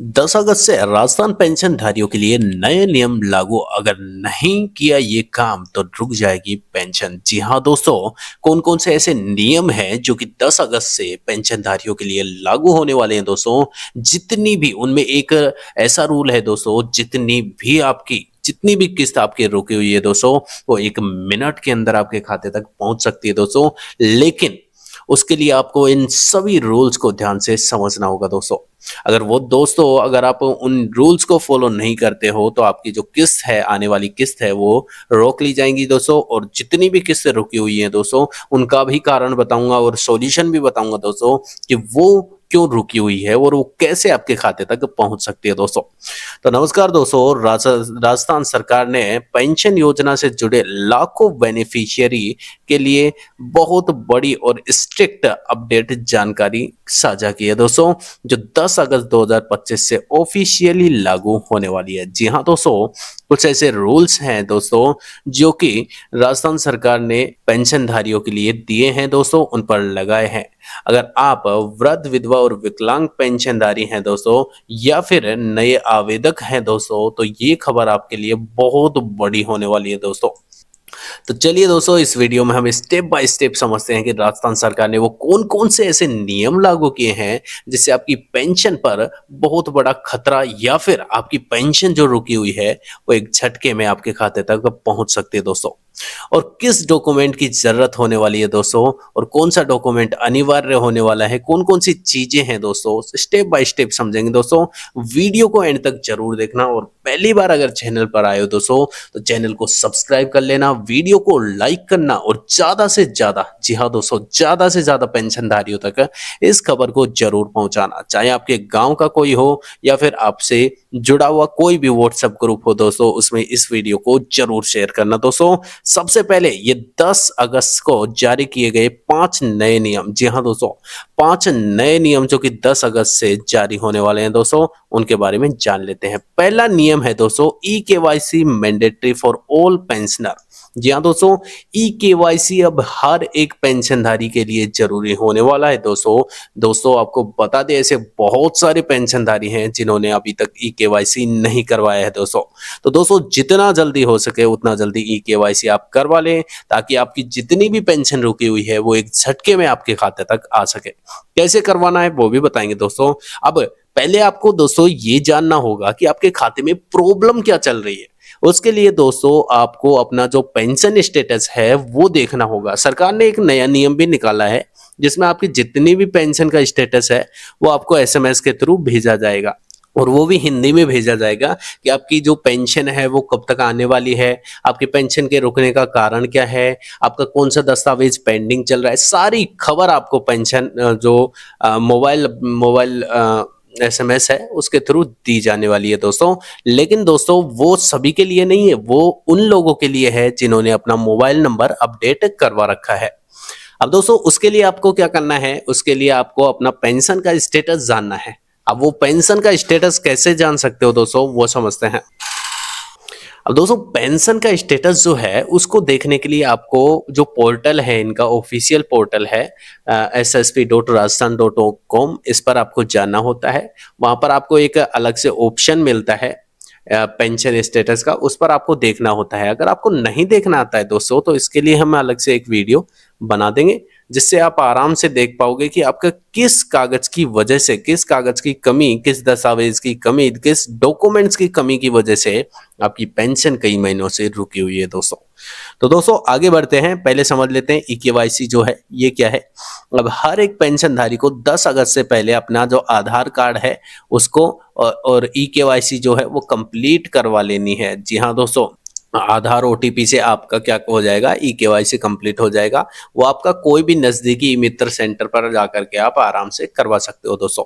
10 अगस्त से राजस्थान पेंशनधारियों के लिए नए नियम लागू। अगर नहीं किया ये काम तो रुक जाएगी पेंशन। जी हाँ दोस्तों, कौन कौन से ऐसे नियम हैं जो कि 10 अगस्त से पेंशनधारियों के लिए लागू होने वाले हैं दोस्तों। जितनी भी उनमें एक ऐसा रूल है दोस्तों, जितनी भी किस्त आपकी रुकी हुई है दोस्तों, वो 1 मिनट के अंदर आपके खाते तक पहुंच सकती है दोस्तों। लेकिन उसके लिए आपको इन सभी रूल्स को ध्यान से समझना होगा दोस्तों। अगर आप उन रूल्स को फॉलो नहीं करते हो तो आपकी जो किस्त है, आने वाली किस्त है, वो रोक ली जाएंगी दोस्तों। और जितनी भी किस्तें रुकी हुई हैं दोस्तों, उनका भी कारण बताऊंगा और सॉल्यूशन भी बताऊंगा दोस्तों कि वो क्यों रुकी हुई है और वो कैसे आपके खाते तक पहुंच सकती है दोस्तों। तो नमस्कार दोस्तों, राजस्थान सरकार ने पेंशन योजना से जुड़े लाखों बेनिफिशियरी के लिए बहुत बड़ी और स्ट्रिक्ट अपडेट जानकारी साझा की है दोस्तों, जो 10 अगस्त 2025 से ऑफिशियली लागू होने वाली है। जी हाँ दोस्तों, कुछ ऐसे रूल्स हैं दोस्तों जो कि राजस्थान सरकार ने पेंशनधारियों के लिए दिए हैं दोस्तों, उन पर लगाए हैं। अगर आप वृद्ध, विधवा और विकलांग पेंशनधारी हैं दोस्तों, या फिर नए आवेदक हैं दोस्तों, तो ये खबर आपके लिए बहुत बड़ी होने वाली है दोस्तों। तो चलिए दोस्तों, इस वीडियो में हम स्टेप बाय स्टेप समझते हैं कि राजस्थान सरकार ने वो कौन कौन से ऐसे नियम लागू किए हैं जिससे आपकी पेंशन पर बहुत बड़ा खतरा या फिर आपकी पेंशन जो रुकी हुई है वो एक झटके में आपके खाते तक पहुंच सकती है दोस्तों। और किस डॉक्यूमेंट की जरूरत होने वाली है दोस्तों, और कौन सा डॉक्यूमेंट अनिवार्य होने वाला है, कौन कौन सी चीजें हैं दोस्तों, स्टेप बाय स्टेप समझेंगे दोस्तों। वीडियो को एंड तक जरूर देखना, और पहली बार अगर चैनल पर आए हो दोस्तों तो चैनल को सब्सक्राइब कर लेना, वीडियो को लाइक करना और ज्यादा से ज्यादा, जी हाँ दोस्तों, ज्यादा से ज्यादा पेंशनधारियों तक इस खबर को जरूर पहुंचाना। चाहे आपके गांव का कोई हो या फिर आपसे जुड़ा हुआ कोई भी व्हाट्सएप ग्रुप हो दोस्तों, उसमें इस वीडियो को जरूर शेयर करना दोस्तों। सबसे पहले ये 10 अगस्त को जारी किए गए 5 नए नियम, जी हाँ दोस्तों, 5 नए नियम जो कि 10 अगस्त से जारी होने वाले हैं दोस्तों, उनके बारे में जान लेते हैं। पहला नियम है दोस्तों, e KYC mandatory for all pensioner. जी हाँ दोस्तों, ई केवाईसी अब हर एक पेंशनधारी के लिए जरूरी होने वाला है दोस्तों। दोस्तों आपको बता दें, ऐसे बहुत सारे पेंशनधारी हैं जिन्होंने अभी तक ई केवाईसी नहीं करवाया है दोस्तों। तो दोस्तों, जितना जल्दी हो सके उतना जल्दी ई केवाईसी आप करवा लें, ताकि आपकी जितनी भी पेंशन रुकी हुई है वो एक झटके में आपके खाते तक आ सके। कैसे करवाना है वो भी बताएंगे दोस्तों। अब पहले आपको दोस्तों ये जानना होगा कि आपके खाते में प्रॉब्लम क्या चल रही है। उसके लिए दोस्तों आपको अपना जो पेंशन स्टेटस है वो देखना होगा। सरकार ने एक नया नियम भी निकाला है जिसमें आपकी जितनी भी पेंशन का स्टेटस है वो आपको एसएमएस के थ्रू भेजा जाएगा, और वो भी हिंदी में भेजा जाएगा कि आपकी जो पेंशन है वो कब तक आने वाली है, आपकी पेंशन के रुकने का कारण क्या है, आपका कौन सा दस्तावेज पेंडिंग चल रहा है। सारी खबर आपको पेंशन जो मोबाइल मोबाइल एसएमएस है उसके थ्रू दी जाने वाली है दोस्तों। लेकिन दोस्तों वो सभी के लिए नहीं है, वो उन लोगों के लिए है जिन्होंने अपना मोबाइल नंबर अपडेट करवा रखा है। अब दोस्तों उसके लिए आपको क्या करना है, उसके लिए आपको अपना पेंशन का स्टेटस जानना है। अब वो पेंशन का स्टेटस कैसे जान सकते हो दोस्तों, वो समझते हैं। अब दोस्तों पेंशन का स्टेटस जो है उसको देखने के लिए आपको जो पोर्टल है, इनका ऑफिशियल पोर्टल है ssp.rajasthan.com, इस पर आपको जाना होता है। वहां पर आपको एक अलग से ऑप्शन मिलता है पेंशन स्टेटस का, उस पर आपको देखना होता है। अगर आपको नहीं देखना आता है दोस्तों तो इसके लिए हम अलग से एक वीडियो बना देंगे, जिससे आप आराम से देख पाओगे कि आपका किस कागज की वजह से, किस कागज की कमी, किस दस्तावेज की कमी, किस डॉक्यूमेंट्स की कमी की वजह से आपकी पेंशन कई महीनों से रुकी हुई है दोस्तों। तो दोस्तों आगे बढ़ते हैं, पहले समझ लेते हैं ई केवाईसी जो है ये क्या है। अब हर एक पेंशनधारी को 10 अगस्त से पहले अपना जो आधार कार्ड है उसको और ई केवाईसी जो है वो कंप्लीट करवा लेनी है। जी हाँ दोस्तों, आधार ओटीपी से आपका क्या हो जाएगा, ई केवाईसी कंप्लीट हो जाएगा। वो आपका कोई भी नजदीकी मित्र सेंटर पर जाकर के आप आराम से करवा सकते हो दोस्तों।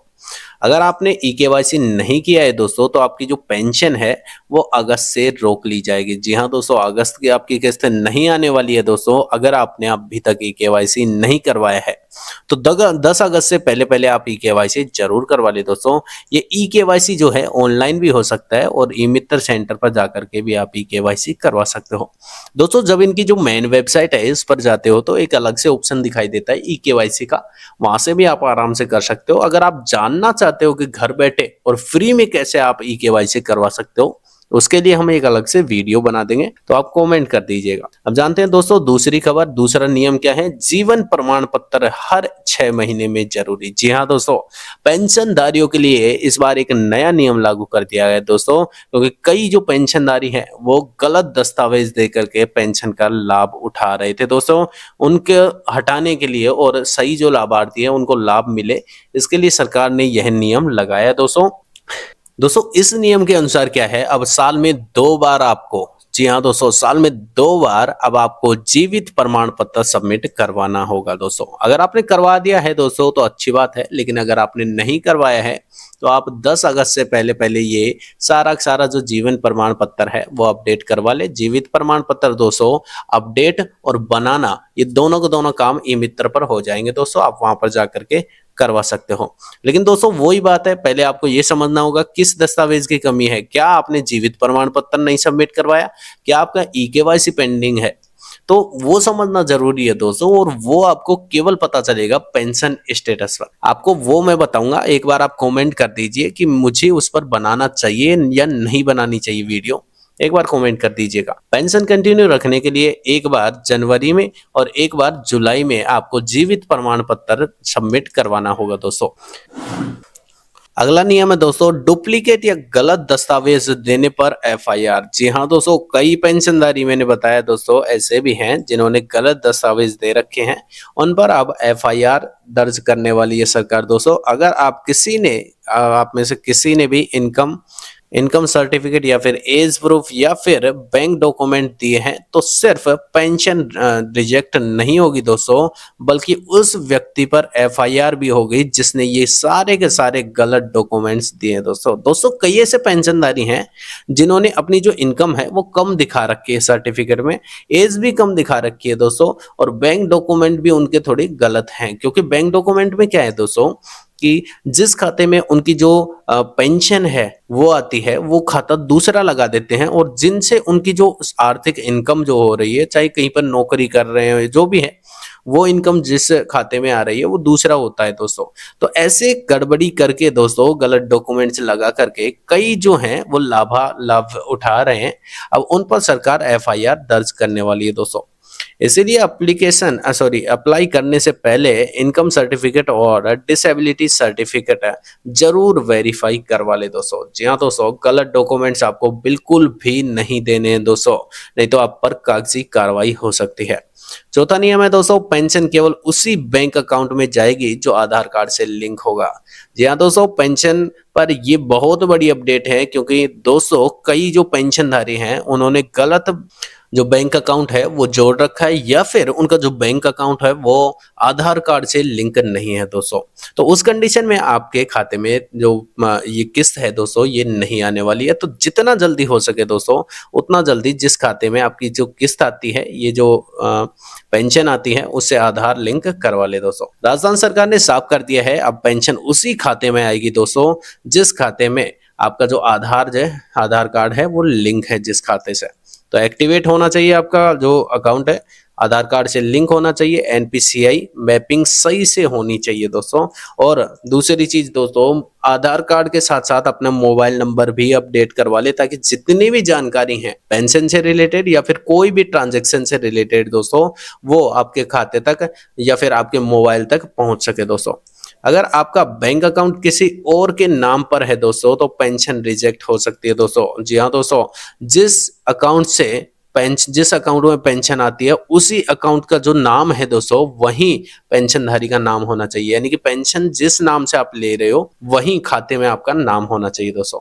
अगर आपने ई केवाईसी नहीं किया है दोस्तों तो आपकी जो पेंशन है वो अगस्त से रोक ली जाएगी। जी हाँ दोस्तों, अगस्त की आपकी किस्त नहीं आने वाली है दोस्तों, अगर आपने अभी तक ई केवाईसी नहीं करवाया है। तो 10 अगस्त से पहले पहले आप ई केवाईसी जरूर करवा ले दोस्तों। ये ई केवाईसी जो है ऑनलाइन भी हो सकता है और ई मित्र सेंटर पर जाकर के भी आप ई केवाईसी करवा सकते हो। दोस्तों जब इनकी जो मेन वेबसाइट है इस पर जाते हो तो एक अलग से ऑप्शन दिखाई देता है ई केवाईसी का, वहां से भी आप आराम से कर सकते हो। अगर आप जानना चाहते हो कि घर बैठे और फ्री में कैसे आप ई केवाईसी करवा सकते हो, उसके लिए हम एक अलग से वीडियो बना देंगे, तो आप कमेंट कर दीजिएगा। अब जानते हैं दोस्तों दूसरी खबर, दूसरा नियम क्या है। जीवन प्रमाण पत्र हर 6 महीने में जरूरी। जी हाँ दोस्तों, पेंशनधारियों के लिए इस बार एक नया नियम लागू कर दिया गया है दोस्तों, क्योंकि कई जो पेंशनधारी हैं वो गलत दस्तावेज दे करके पेंशन का लाभ उठा रहे थे दोस्तों। उनके हटाने के लिए और सही जो लाभार्थी है उनको लाभ मिले, इसके लिए सरकार ने यह नियम लगाया दोस्तों इस नियम के अनुसार क्या है, अब साल में 2 बार आपको, जी हाँ दोस्तों, साल में 2 बार अब आपको जीवित प्रमाण पत्र सबमिट करवाना होगा दोस्तों। अगर आपने करवा दिया है दोस्तों तो अच्छी बात है, लेकिन अगर आपने नहीं करवाया है तो आप 10 अगस्त से पहले पहले ये सारा सारा जो जीवन प्रमाण पत्र है वो अपडेट करवा ले। जीवित प्रमाण पत्र दोस्तों अपडेट और बनाना, ये दोनों के दोनों काम ई मित्र पर हो जाएंगे दोस्तों, आप वहां पर जाकर के करवा सकते हो। लेकिन दोस्तों वही बात है, पहले आपको ये समझना होगा किस दस्तावेज की कमी है। क्या आपने जीवित प्रमाण पत्र नहीं सबमिट करवाया, क्या आपका ई केवाईसी पेंडिंग है, तो वो समझना जरूरी है दोस्तों। और वो आपको केवल पता चलेगा पेंशन स्टेटस पर। आपको वो मैं बताऊंगा, एक बार आप कमेंट कर दीजिए कि मुझे उस पर बनाना चाहिए या नहीं बनानी चाहिए वीडियो, एक बार कमेंट कर दीजिएगा। पेंशन कंटिन्यू रखने के लिए एक बार जनवरी में और एक बार जुलाई में आपको जीवित प्रमाण पत्र सबमिट करवाना होगा दोस्तों। अगला नियम है दोस्तों, डुप्लीकेट या गलत दस्तावेज देने पर एफआईआर। जी हाँ दोस्तों, कई पेंशनधारी मैंने बताया दोस्तों ऐसे भी हैं जिन्होंने गलत दस्तावेज दे रखे हैं, उन पर अब एफआईआर दर्ज करने वाली है सरकार दोस्तों। अगर आप में से किसी ने भी इनकम सर्टिफिकेट या फिर एज प्रूफ या फिर बैंक डॉक्यूमेंट दिए हैं तो सिर्फ पेंशन रिजेक्ट नहीं होगी दोस्तों, बल्कि उस व्यक्ति पर एफआईआर भी होगी जिसने ये सारे के सारे गलत डॉक्यूमेंट्स दिए दोस्तों कई ऐसे पेंशनधारी हैं जिन्होंने अपनी जो इनकम है वो कम दिखा रखी है सर्टिफिकेट में, एज भी कम दिखा रखी है दोस्तों, और बैंक डॉक्यूमेंट भी उनके थोड़ी गलत हैं। क्योंकि बैंक डॉक्यूमेंट में क्या है दोस्तों कि जिस खाते में उनकी जो पेंशन है वो आती है वो खाता दूसरा लगा देते हैं, और जिनसे उनकी जो आर्थिक इनकम जो हो रही है, चाहे कहीं पर नौकरी कर रहे हैं जो भी है, वो इनकम जिस खाते में आ रही है वो दूसरा होता है दोस्तों। तो ऐसे गड़बड़ी करके दोस्तों गलत डॉक्यूमेंट्स लगा करके कई जो हैं वो लाभ उठा रहे हैं। अब उन पर सरकार एफआईआर दर्ज करने वाली है दोस्तों। इसीलिए अप्लाई करने से पहले इनकम सर्टिफिकेट और डिसेबिलिटी सर्टिफिकेट जरूर वेरीफाई करवा ले दोस्तों। जी हाँ दोस्तों, गलत डॉक्यूमेंट्स आपको बिल्कुल भी नहीं देने हैं दोस्तों, नहीं तो आप पर कागजी कार्रवाई हो सकती है। चौथा नियम है दोस्तों, पेंशन केवल उसी बैंक अकाउंट में जाएगी जो आधार कार्ड से लिंक होगा। जी हाँ दोस्तों, पेंशन पर ये बहुत बड़ी अपडेट है, क्योंकि दोस्तों कई जो पेंशनधारी हैं उन्होंने गलत जो बैंक अकाउंट है वो जोड़ रखा है, या फिर उनका जो बैंक अकाउंट है वो आधार कार्ड से लिंक नहीं है दोस्तों। तो उस कंडीशन में आपके खाते में जो ये किस्त है दोस्तों ये नहीं आने वाली है। तो जितना जल्दी हो सके दोस्तों उतना जल्दी जिस खाते में आपकी जो किस्त आती है, ये जो पेंशन आती है, उससे आधार लिंक करवा ले दोस्तों। राजस्थान सरकार ने साफ कर दिया है अब पेंशन उसी खाते में आएगी दोस्तों जिस खाते में आपका जो आधार कार्ड है वो लिंक है जिस खाते से। तो एक्टिवेट होना चाहिए आपका जो अकाउंट है, आधार कार्ड से लिंक होना चाहिए, एनपीसीआई मैपिंग सही से होनी चाहिए दोस्तों। और दूसरी चीज दोस्तों, आधार कार्ड के साथ साथ अपना मोबाइल नंबर भी अपडेट करवा ले, ताकि जितनी भी जानकारी है पेंशन से रिलेटेड या फिर कोई भी ट्रांजैक्शन से रिलेटेड दोस्तों वो आपके खाते तक या फिर आपके मोबाइल तक पहुंच सके दोस्तों। अगर आपका बैंक अकाउंट किसी और के नाम पर है दोस्तों तो पेंशन रिजेक्ट हो सकती है दोस्तों। जी हाँ दोस्तों, जिस अकाउंट में पेंशन आती है उसी अकाउंट का जो नाम है दोस्तों वही पेंशनधारी का नाम होना चाहिए, यानी कि पेंशन जिस नाम से आप ले रहे हो वही खाते में आपका नाम होना चाहिए दोस्तों।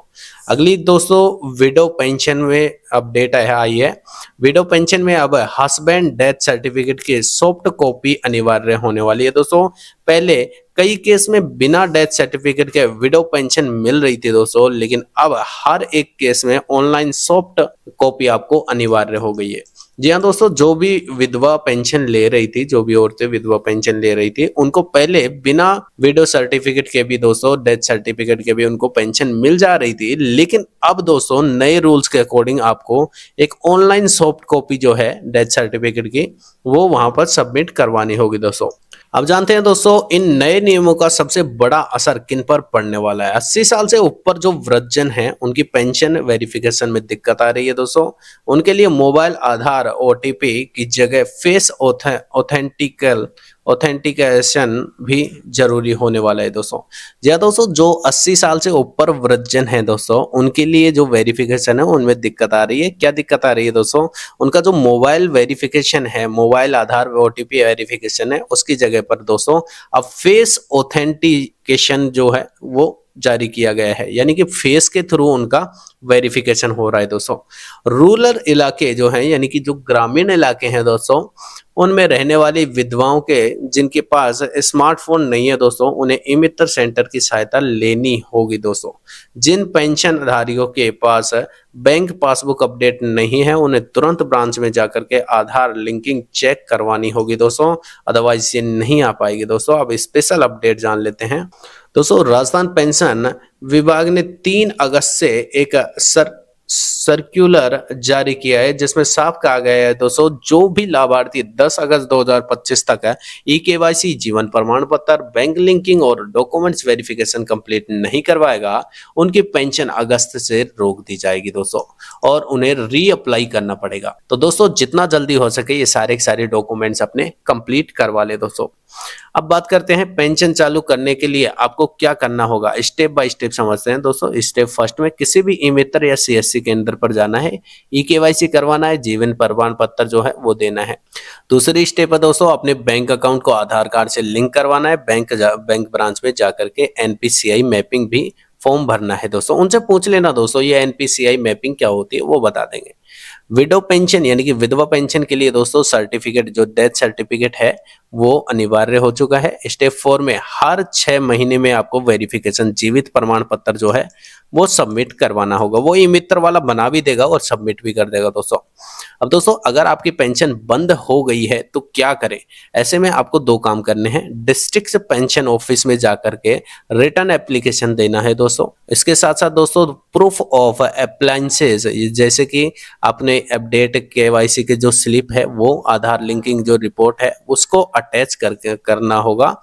अगली दोस्तों विडो पेंशन में अपडेट आई है। विडो पेंशन में अब हस्बैंड डेथ सर्टिफिकेट की सॉफ्ट कॉपी अनिवार्य होने वाली है दोस्तों। पहले कई केस में बिना डेथ सर्टिफिकेट के विडो पेंशन मिल रही थी दोस्तों, लेकिन अब हर एक केस में ऑनलाइन सॉफ्ट कॉपी आपको अनिवार्य हो गई है। जी हाँ दोस्तों, जो भी विधवा पेंशन ले रही थी, जो भी औरतें विधवा पेंशन ले रही थी, उनको पहले बिना विडो सर्टिफिकेट के भी दोस्तों, डेथ सर्टिफिकेट के भी उनको पेंशन मिल जा रही थी। लेकिन अब दोस्तों नए रूल्स के अकॉर्डिंग आपको एक ऑनलाइन सॉफ्ट कॉपी जो है डेथ सर्टिफिकेट की, वो वहां पर सबमिट करवानी होगी दोस्तों। अब जानते हैं दोस्तों इन नए नियमों का सबसे बड़ा असर किन पर पड़ने वाला है। 80 साल से ऊपर जो वृद्धजन हैं उनकी पेंशन वेरिफिकेशन में दिक्कत आ रही है दोस्तों। उनके लिए मोबाइल आधार ओटीपी की जगह फेस ऑथेंटिकल ऑथेंटिकेशन भी जरूरी होने वाला है दोस्तों। जी हाँ दोस्तों, जो 80 साल से ऊपर वृद्धजन है दोस्तों, उनके लिए जो वेरिफिकेशन है उनमें दिक्कत आ रही है। क्या दिक्कत आ रही है दोस्तों? उनका जो मोबाइल वेरिफिकेशन है, मोबाइल आधार ओटीपी वेरिफिकेशन है, उसकी जगह पर दोस्तों अब फेस ऑथेंटिकेशन जो है वो जारी किया गया है, यानी कि फेस के थ्रू उनका वेरिफिकेशन हो रहा है दोस्तों। रूरल इलाके जो हैं, यानी कि जो ग्रामीण इलाके हैं दोस्तों, उनमें रहने वाली विधवाओं के जिनके पास स्मार्टफोन नहीं है दोस्तों, उन्हें ई मित्र सेंटर की सहायता लेनी होगी दोस्तों। जिन पेंशनधारियों के पास बैंक पासबुक अपडेट नहीं है, उन्हें तुरंत ब्रांच में जाकर के आधार लिंकिंग चेक करवानी होगी दोस्तों, अदरवाइज ये नहीं आ पाएगी दोस्तों। अब स्पेशल अपडेट जान लेते हैं दोस्तों। राजस्थान पेंशन विभाग ने 3 अगस्त से एक सर्कुलर जारी किया है, जिसमें साफ कहा गया है दोस्तों, जो भी लाभार्थी 10 अगस्त 2025 तक है ई केवाईसी, जीवन प्रमाण पत्र, बैंक लिंकिंग और डॉक्यूमेंट्स वेरिफिकेशन कंप्लीट नहीं करवाएगा, उनकी पेंशन अगस्त से रोक दी जाएगी दोस्तों, और उन्हें री अप्लाई करना पड़ेगा। तो दोस्तों जितना जल्दी हो सके ये सारे के सारे डॉक्यूमेंट्स अपने कंप्लीट करवा ले दोस्तों। अब बात करते हैं पेंशन चालू करने के लिए आपको क्या करना होगा, स्टेप बाय स्टेप समझते हैं दोस्तों। स्टेप फर्स्ट में किसी भी ई मित्र या सीएससी केंद्र पर जाना है, ई केवाईसी करवाना है, जीवन प्रमाण पत्र जो है वो देना है। दूसरी स्टेप है दोस्तों, अपने बैंक अकाउंट को आधार कार्ड से लिंक करवाना है, बैंक ब्रांच में जाकर के एनपीसीआई मैपिंग भी फॉर्म भरना है दोस्तों। उनसे पूछ लेना दोस्तों ये एनपीसीआई मैपिंग क्या होती है, वो बता देंगे। विडो पेंशन यानी कि विधवा पेंशन के लिए दोस्तों सर्टिफिकेट, जो डेथ सर्टिफिकेट है वो अनिवार्य हो चुका है। स्टेप 4 में हर 6 महीने में आपको वेरिफिकेशन जीवित प्रमाण पत्र जो है वो सबमिट करवाना होगा। वो ई मित्र वाला बना भी देगा और सबमिट भी कर देगा दोस्तों। अब दोस्तों अगर आपकी पेंशन बंद हो गई है तो क्या करें? ऐसे में आपको 2 काम करने हैं। डिस्ट्रिक्ट पेंशन ऑफिस में जाकर के रिटर्न एप्लीकेशन देना है दोस्तों। इसके साथ साथ दोस्तों प्रूफ ऑफ अप्लायंसेज, जैसे कि आपने अपडेट केवाईसी के जो स्लिप है, वो आधार लिंकिंग जो रिपोर्ट है उसको अटैच करके करना होगा,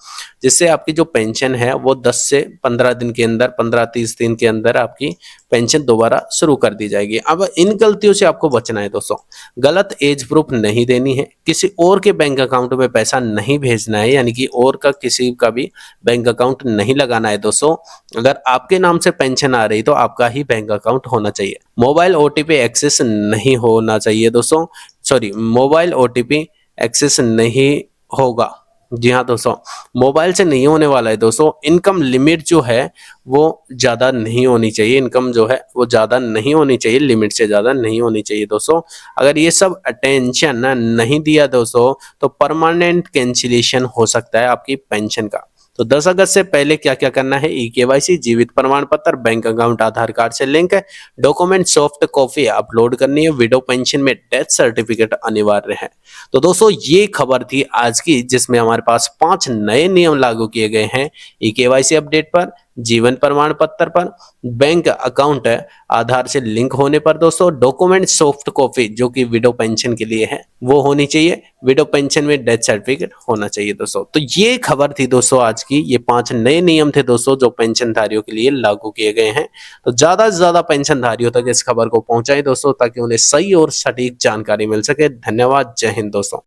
जिससे आपकी जो पेंशन है वो 10 से 15 दिन के अंदर, 15-30 दिन के अंदर आपकी पेंशन दोबारा शुरू कर दी जाएगी। अब इन गलतियों से आपको बचना है दोस्तों। गलत एज प्रूफ नहीं देनी है, किसी और के बैंक अकाउंट में पैसा नहीं भेजना है, यानी कि और का किसी का भी बैंक अकाउंट नहीं लगाना है दोस्तों। अगर आपके नाम से पेंशन आ रही तो आपका ही बैंक अकाउंट होना चाहिए। मोबाइल ओटीपी एक्सेस नहीं होना चाहिए दोस्तों, सॉरी, मोबाइल ओटीपी एक्सेस नहीं होगा। जी हाँ दोस्तों, मोबाइल से नहीं होने वाला है दोस्तों। इनकम लिमिट जो है वो ज़्यादा नहीं होनी चाहिए, इनकम जो है वो ज़्यादा नहीं होनी चाहिए, लिमिट से ज़्यादा नहीं होनी चाहिए दोस्तों। अगर ये सब अटेंशन नहीं दिया दोस्तों तो परमानेंट कैंसिलेशन हो सकता है आपकी पेंशन का। तो 10 अगस्त से पहले क्या क्या करना है? ई केवाईसी, जीवित प्रमाण पत्र, बैंक अकाउंट आधार कार्ड से लिंक है, डॉक्यूमेंट सॉफ्ट कॉपी अपलोड करनी है, विडो पेंशन में डेथ सर्टिफिकेट अनिवार्य है। तो दोस्तों ये खबर थी आज की, जिसमें हमारे पास 5 नए नियम लागू किए गए हैं ई केवाईसी अपडेट पर, जीवन प्रमाण पत्र पर, बैंक अकाउंट आधार से लिंक होने पर दोस्तों, डॉक्यूमेंट सॉफ्ट कॉपी जो कि विडो पेंशन के लिए है वो होनी चाहिए, विडो पेंशन में डेथ सर्टिफिकेट होना चाहिए दोस्तों। तो ये खबर थी दोस्तों आज की, ये 5 नए नियम थे दोस्तों जो पेंशनधारियों के लिए लागू किए गए हैं। तो ज्यादा से ज्यादा पेंशनधारियों तक इस खबर को पहुंचाएं दोस्तों, ताकि उन्हें सही और सटीक जानकारी मिल सके। धन्यवाद, जय हिंद दोस्तों।